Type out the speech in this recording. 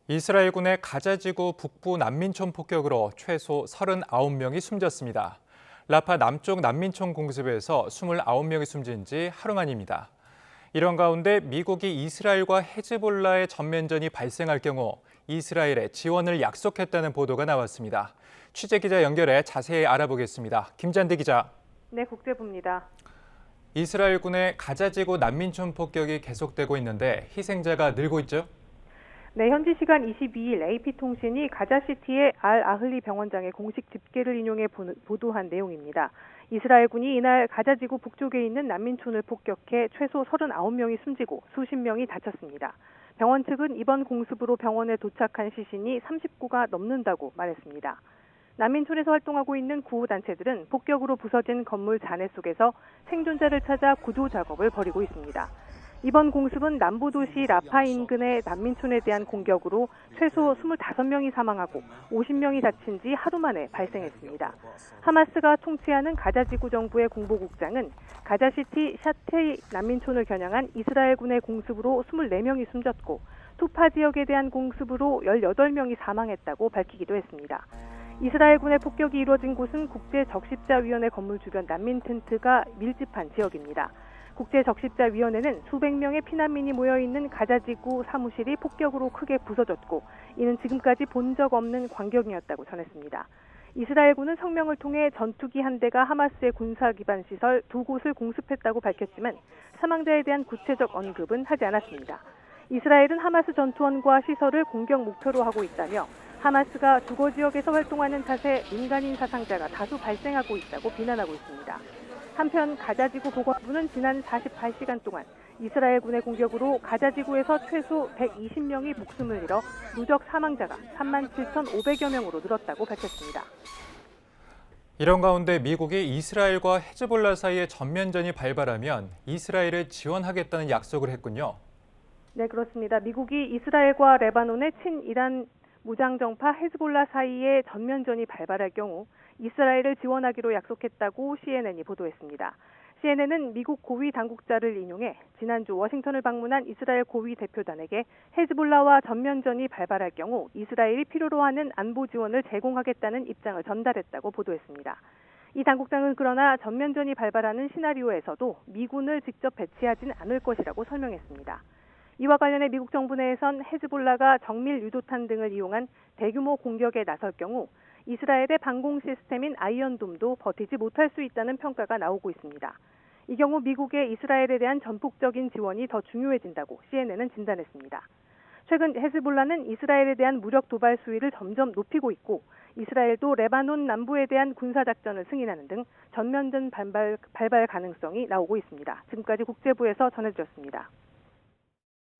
이스라엘군의 가자지구 북부 난민촌 폭격으로 최소 39명이 숨졌습니다. 라파 남쪽 난민촌 공습에서 29명이 숨진 지 하루 만입니다. 이런 가운데 미국이 이스라엘과 헤즈볼라의 전면전이 발생할 경우 이스라엘에 지원을 약속했다는 보도가 나왔습니다. 취재기자 연결해 자세히 알아보겠습니다. 김잔디 기자. 네, 국제부입니다. 이스라엘군의 가자지구 난민촌 폭격이 계속되고 있는데 희생자가 늘고 있죠? 네, 현지 시간 22일 AP통신이 가자시티의 알-아흘리 병원장의 공식 집계를 인용해 보도한 내용입니다. 이스라엘군이 이날 가자지구 북쪽에 있는 난민촌을 폭격해 최소 39명이 숨지고 수십 명이 다쳤습니다. 병원 측은 이번 공습으로 병원에 도착한 시신이 39가 넘는다고 말했습니다. 난민촌에서 활동하고 있는 구호단체들은 폭격으로 부서진 건물 잔해 속에서 생존자를 찾아 구조 작업을 벌이고 있습니다. 이번 공습은 남부도시 라파 인근의 난민촌에 대한 공격으로 최소 25명이 사망하고 50명이 다친 지 하루 만에 발생했습니다. 하마스가 통치하는 가자지구 정부의 공보국장은 가자시티 샤테이 난민촌을 겨냥한 이스라엘군의 공습으로 24명이 숨졌고 투파 지역에 대한 공습으로 18명이 사망했다고 밝히기도 했습니다. 이스라엘군의 폭격이 이루어진 곳은 국제적십자위원회 건물 주변 난민 텐트가 밀집한 지역입니다. 국제적십자위원회는 수백 명의 피난민이 모여있는 가자지구 사무실이 폭격으로 크게 부서졌고 이는 지금까지 본 적 없는 광경이었다고 전했습니다. 이스라엘군은 성명을 통해 전투기 한 대가 하마스의 군사 기반 시설 2곳을 공습했다고 밝혔지만 사망자에 대한 구체적 언급은 하지 않았습니다. 이스라엘은 하마스 전투원과 시설을 공격 목표로 하고 있다며 하마스가 주거 지역에서 활동하는 탓에 민간인 사상자가 다수 발생하고 있다고 비난하고 있습니다. 한편 가자지구 보건부는 지난 48시간 동안 이스라엘군의 공격으로 가자지구에서 최소 120명이 목숨을 잃어 누적 사망자가 37,500여 명으로 늘었다고 밝혔습니다. 이런 가운데 미국이 이스라엘과 헤즈볼라 사이에 전면전이 발발하면 이스라엘을 지원하겠다는 약속을 했군요. 네, 그렇습니다. 미국이 이스라엘과 레바논의 친이란 무장정파 헤즈볼라 사이에 전면전이 발발할 경우 이스라엘을 지원하기로 약속했다고 CNN이 보도했습니다. CNN은 미국 고위 당국자를 인용해 지난주 워싱턴을 방문한 이스라엘 고위 대표단에게 헤즈볼라와 전면전이 발발할 경우 이스라엘이 필요로 하는 안보 지원을 제공하겠다는 입장을 전달했다고 보도했습니다. 이 당국장은 그러나 전면전이 발발하는 시나리오에서도 미군을 직접 배치하진 않을 것이라고 설명했습니다. 이와 관련해 미국 정부 내에선 헤즈볼라가 정밀 유도탄 등을 이용한 대규모 공격에 나설 경우 이스라엘의 방공 시스템인 아이언돔도 버티지 못할 수 있다는 평가가 나오고 있습니다. 이 경우 미국의 이스라엘에 대한 전폭적인 지원이 더 중요해진다고 CNN은 진단했습니다. 최근 헤즈볼라는 이스라엘에 대한 무력 도발 수위를 점점 높이고 있고 이스라엘도 레바논 남부에 대한 군사작전을 승인하는 등 전면전 발발 가능성이 나오고 있습니다. 지금까지 국제부에서 전해드렸습니다.